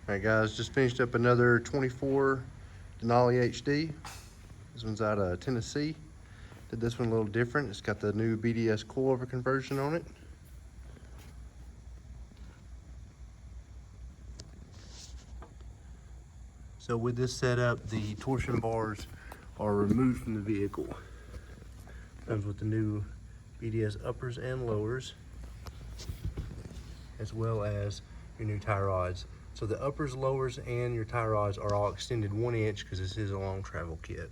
Alright guys, just finished up another 24 Denali HD. This one's out of Tennessee. Did this one a little different. It's got the new BDS coilover conversion on it. So with this setup, the torsion bars are removed from the vehicle. Comes with the new BDS uppers and lowers, as well as your new tie rods. So the uppers, lowers, and your tie rods are all extended 1 inch because this is a long travel kit,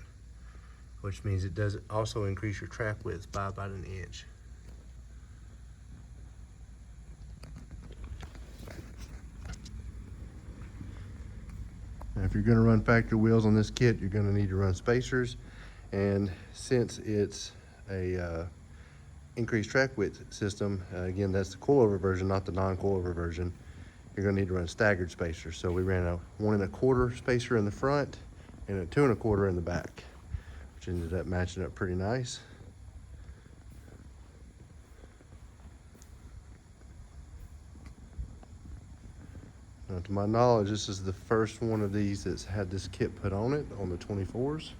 which means it does also increase your track width by about 1 inch. Now, if you're going to run factory wheels on this kit, you're going to need to run spacers, and since it's a increased track width system, again, that's the coilover version, not the non-coilover version, you're going to need to run staggered spacers. So we ran a 1 1/4 spacer in the front and a 2 1/4 in the back, which ended up matching up pretty nice. Now, to my knowledge, this is the first one of these that's had this kit put on it on the 24s.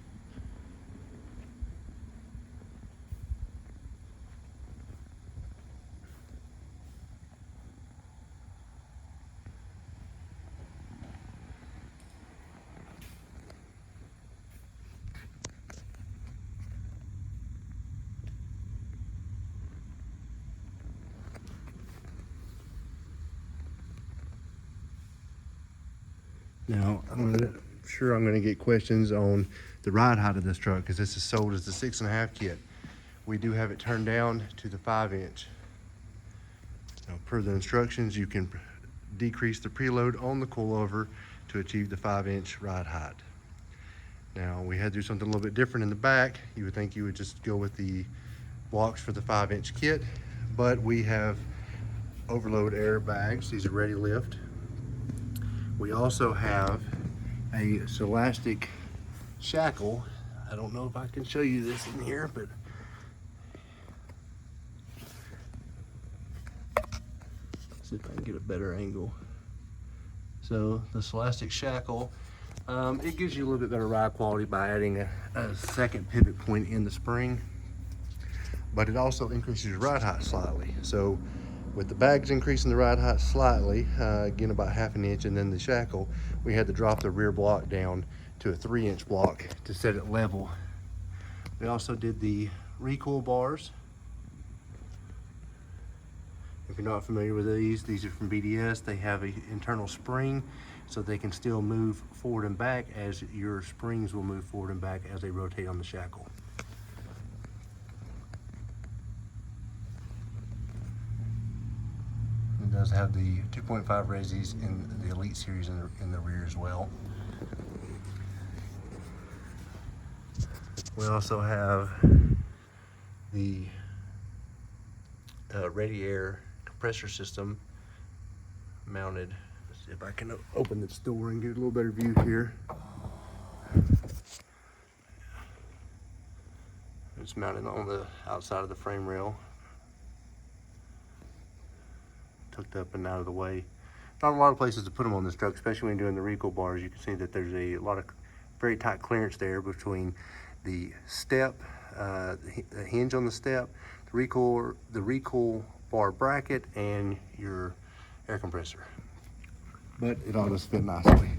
Now, I'm sure I'm gonna get questions on the ride height of this truck because this is sold as the 6.5 kit. We do have it turned down to the 5 inch. Now, per the instructions, you can decrease the preload on the coilover to achieve the 5 inch ride height. Now, we had to do something a little bit different in the back. You would think you would just go with the blocks for the 5 inch kit, but we have overload airbags. These are ready lift. We also have a elastic shackle. I don't know if I can show you this in here, but see if I can get a better angle. So the elastic shackle, it gives you a little bit better ride quality by adding a second pivot point in the spring, but it also increases your ride height slightly. So with the bags increasing the ride height slightly, again about 1/2 inch, and then the shackle, we had to drop the rear block down to a 3 inch block to set it level. We also did the recoil bars. If you're not familiar with these are from BDS. They have an internal spring so they can still move forward and back as your springs will move forward and back as they rotate on the shackle. It does have the 2.5 Resis in the Elite series in the rear as well. We also have the Ready Air compressor system mounted. Let's see if I can open this door and get a little better view here. It's mounted on the outside of the frame rail, tucked up and out of the way. Not a lot of places to put them on this truck, especially when you're doing the recoil bars. You can see that there's a lot of very tight clearance there between the step, the hinge on the step, the recoil bar bracket, and your air compressor. But it all just fit nicely.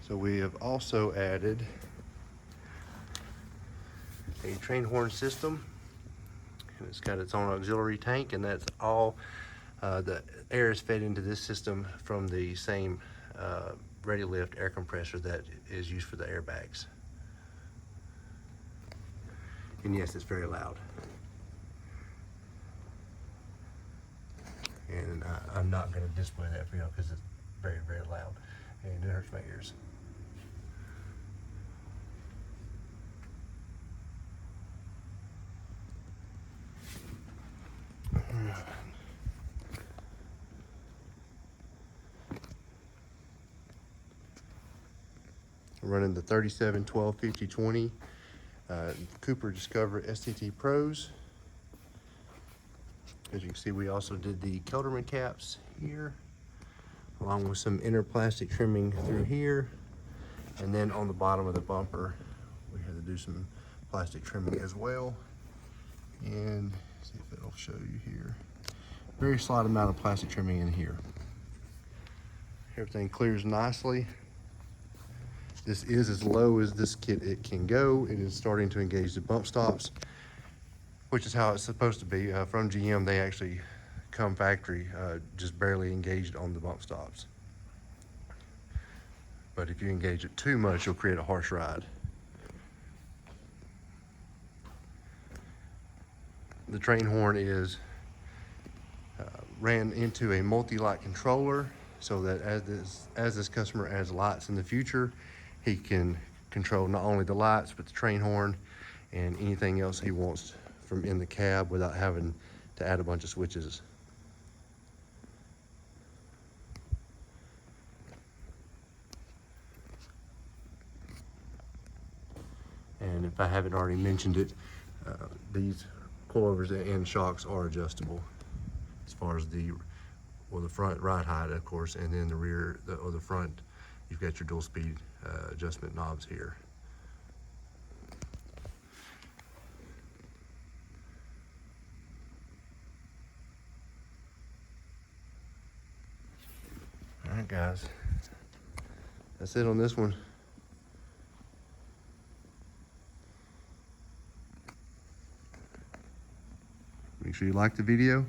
So we have also added a train horn system, and it's got its own auxiliary tank, and that's all the air is fed into this system from the same ready lift air compressor that is used for the airbags. And yes, it's very loud. And I'm not going to display that for you because it's very, very loud and it hurts my ears. Running the 37 12 50 20 Cooper Discover STT Pros. As you can see, we also did the Kelderman caps here, along with some inner plastic trimming through here. And then on the bottom of the bumper, we had to do some plastic trimming as well. And see if it'll show you here. Very slight amount of plastic trimming in here. Everything clears nicely. This is as low as this kit it can go. It is starting to engage the bump stops, which is how it's supposed to be. From GM, they actually come factory, just barely engaged on the bump stops. But if you engage it too much, you'll create a harsh ride. The train horn is ran into a multi-light controller, so that as this customer adds lights in the future, he can control not only the lights, but the train horn and anything else he wants from in the cab without having to add a bunch of switches. And if I haven't already mentioned it, these coilovers and shocks are adjustable as far as the front ride height, of course, and then the rear or the front, you've got your dual speed adjustment knobs here. All right, guys, that's it on this one. Make sure you like the video,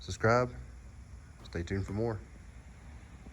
subscribe, stay tuned for more.